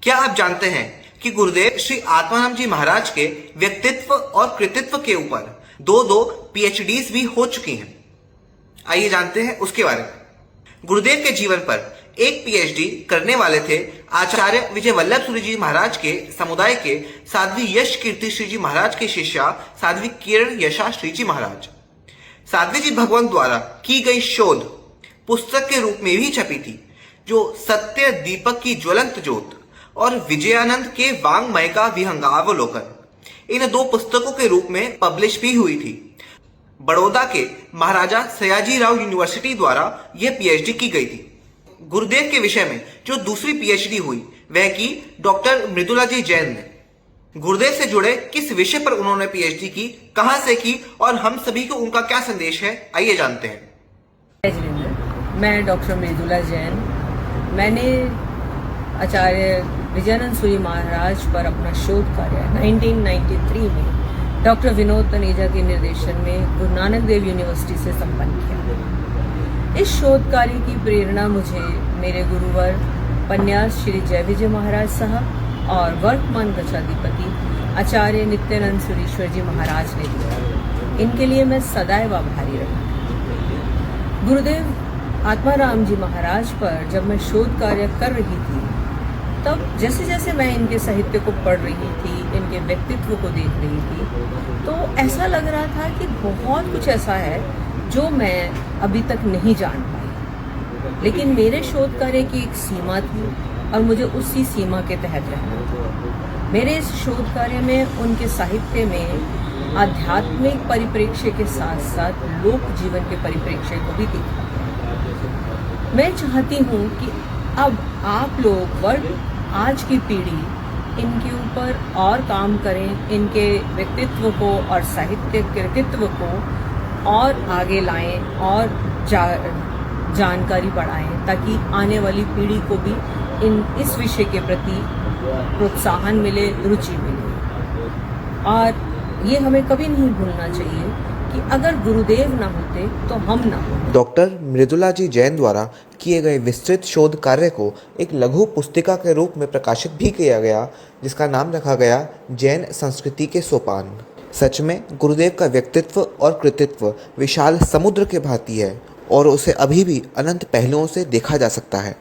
क्या आप जानते हैं कि गुरुदेव श्री आत्माराम जी महाराज के व्यक्तित्व और कृतित्व के ऊपर दो पीएचडीज भी हो चुकी हैं? आइए जानते हैं उसके बारे में। गुरुदेव के जीवन पर एक पीएचडी करने वाले थे आचार्य विजय वल्लभ सूरी जी महाराज के समुदाय के साध्वी यश कीर्ति श्री जी महाराज के शिष्या साध्वी किरण यशा श्री जी महाराज। साध्वी जी भगवान द्वारा की गई शोध पुस्तक के रूप में भी छपी थी, जो सत्य दीपक की ज्वलंत ज्योत और विजयानंद के वांग्मय का विहंगावलोकन, इन दो पुस्तकों के रूप में पब्लिश भी हुई थी। बड़ौदा के महाराजा सयाजीराव यूनिवर्सिटी द्वारा यह पीएचडी की गई थी। गुरुदेव के विषय में जो दूसरी पीएचडी हुई वह की डॉक्टर मृदुला जी जैन ने। गुरुदेव से जुड़े किस विषय पर उन्होंने पीएचडी की, कहां से की और हम सभी को उनका क्या संदेश है, आइए जानते हैं। मैं डॉक्टर मृदुला जैन। मैंने आचार्य विजयानंद सूरी महाराज पर अपना शोध कार्य 1993 में डॉक्टर विनोद तनेजा के निर्देशन में गुरु नानक देव यूनिवर्सिटी से संपन्न किया। इस शोध कार्य की प्रेरणा मुझे मेरे गुरुवर पन्यास श्री जय विजय महाराज साहब और वर्तमान गच्छाधिपति आचार्य नित्यानंद सुरीश्वर जी महाराज ने दिया। इनके लिए मैं सदैव आभारी रही। गुरुदेव आत्माराम जी महाराज पर जब मैं शोध कार्य कर रही थी, तब जैसे जैसे मैं इनके साहित्य को पढ़ रही थी, इनके व्यक्तित्व को देख रही थी, तो ऐसा लग रहा था कि बहुत कुछ ऐसा है जो मैं अभी तक नहीं जान पाई। लेकिन मेरे शोध कार्य की एक सीमा थी और मुझे उसी सीमा के तहत रहना था। मेरे इस शोध कार्य में उनके साहित्य में आध्यात्मिक परिप्रेक्ष्य के साथ साथ लोक जीवन के परिप्रेक्ष्य को भी देखा। मैं चाहती हूँ कि अब आप लोग वर्ग, आज की पीढ़ी इनके ऊपर और काम करें, इनके व्यक्तित्व को और साहित्य कृतित्व को और आगे लाएं और जानकारी बढ़ाएं, ताकि आने वाली पीढ़ी को भी इस विषय के प्रति प्रोत्साहन मिले, रुचि मिले। और ये हमें कभी नहीं भूलना चाहिए कि अगर गुरुदेव ना होते तो हम ना होते। डॉक्टर मृदुला जी जैन द्वारा किए गए विस्तृत शोध कार्य को एक लघु पुस्तिका के रूप में प्रकाशित भी किया गया, जिसका नाम रखा गया जैन संस्कृति के सोपान। सच में गुरुदेव का व्यक्तित्व और कृतित्व विशाल समुद्र के भांति है और उसे अभी भी अनंत पहलुओं से देखा जा सकता है।